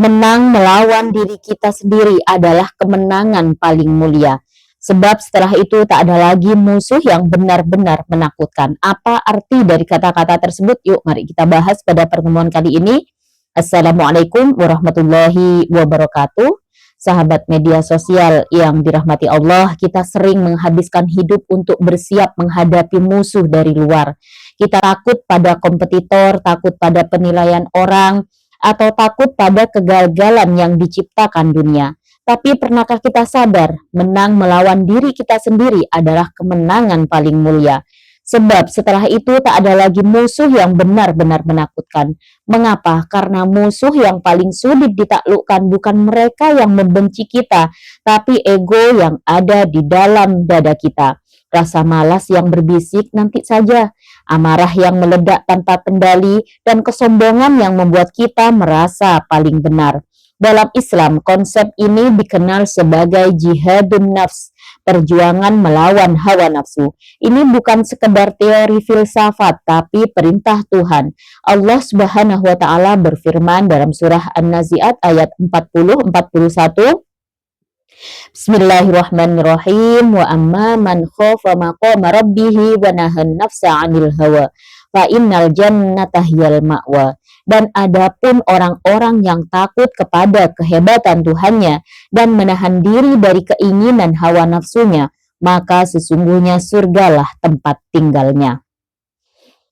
Menang melawan diri kita sendiri adalah kemenangan paling mulia. Sebab setelah itu tak ada lagi musuh yang benar-benar menakutkan. Apa arti dari kata-kata tersebut? Yuk mari kita bahas pada pertemuan kali ini. Assalamualaikum warahmatullahi wabarakatuh. Sahabat media sosial yang dirahmati Allah, kita sering menghabiskan hidup untuk bersiap menghadapi musuh dari luar. Kita takut pada kompetitor, takut pada penilaian orang, atau takut pada kegagalan yang diciptakan dunia. Tapi pernahkah kita sadar, menang melawan diri kita sendiri adalah kemenangan paling mulia. Sebab setelah itu tak ada lagi musuh yang benar-benar menakutkan. Mengapa? Karena musuh yang paling sulit ditaklukkan bukan mereka yang membenci kita, tapi ego yang ada di dalam dada kita. Rasa malas yang berbisik nanti saja, amarah yang meledak tanpa kendali, dan kesombongan yang membuat kita merasa paling benar. Dalam Islam, konsep ini dikenal sebagai jihadun nafs, perjuangan melawan hawa nafsu. Ini bukan sekedar teori filsafat, tapi perintah Tuhan. Allah Subhanahu wa Ta'ala berfirman dalam surah An-Nazi'at ayat 40-41. Bismillahirrahmanirrahim. Wa amma man khafa maqama rabbih wa nahan nafsa 'anil hawa fa innal jannata hiyal ma'wa. Dan adapun orang-orang yang takut kepada kehebatan Tuhannya dan menahan diri dari keinginan hawa nafsunya, maka sesungguhnya surgalah tempat tinggalnya.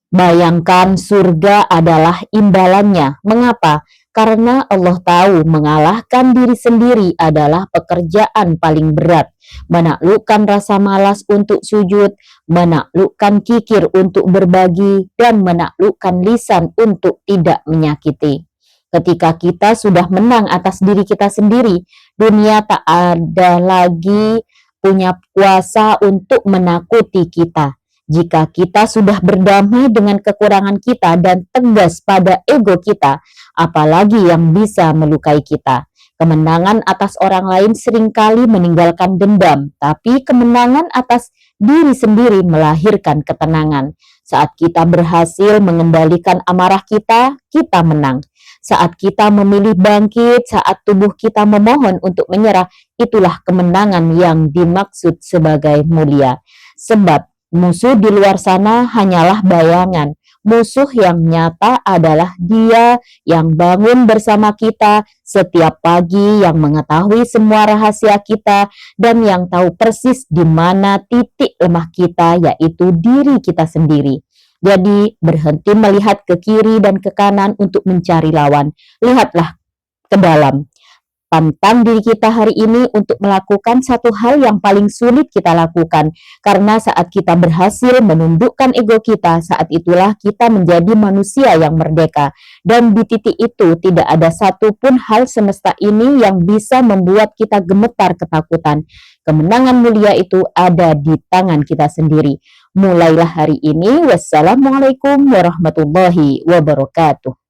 Bayangkan, surga adalah imbalannya. Mengapa? Karena Allah tahu mengalahkan diri sendiri adalah pekerjaan paling berat. Menaklukkan rasa malas untuk sujud, menaklukkan kikir untuk berbagi, dan menaklukkan lisan untuk tidak menyakiti. Ketika kita sudah menang atas diri kita sendiri, dunia tak ada lagi punya kuasa untuk menakuti kita. Jika kita sudah berdamai dengan kekurangan kita dan tegas pada ego kita, apalagi yang bisa melukai kita. Kemenangan atas orang lain seringkali meninggalkan dendam, tapi kemenangan atas diri sendiri melahirkan ketenangan. Saat kita berhasil mengendalikan amarah kita, kita menang. Saat kita memilih bangkit, saat tubuh kita memohon untuk menyerah, itulah kemenangan yang dimaksud sebagai mulia. Sebab musuh di luar sana hanyalah bayangan. Musuh yang nyata adalah Dia yang bangun bersama kita setiap pagi, yang mengetahui semua rahasia kita, dan yang tahu persis di mana titik lemah kita, yaitu diri kita sendiri. Jadi, berhenti melihat ke kiri dan ke kanan untuk mencari lawan. Lihatlah ke dalam. Tantang diri kita hari ini untuk melakukan satu hal yang paling sulit kita lakukan. Karena saat kita berhasil menundukkan ego kita, saat itulah kita menjadi manusia yang merdeka. Dan di titik itu tidak ada satupun hal semesta ini yang bisa membuat kita gemetar ketakutan. Kemenangan mulia itu ada di tangan kita sendiri. Mulailah hari ini. Wassalamualaikum warahmatullahi wabarakatuh.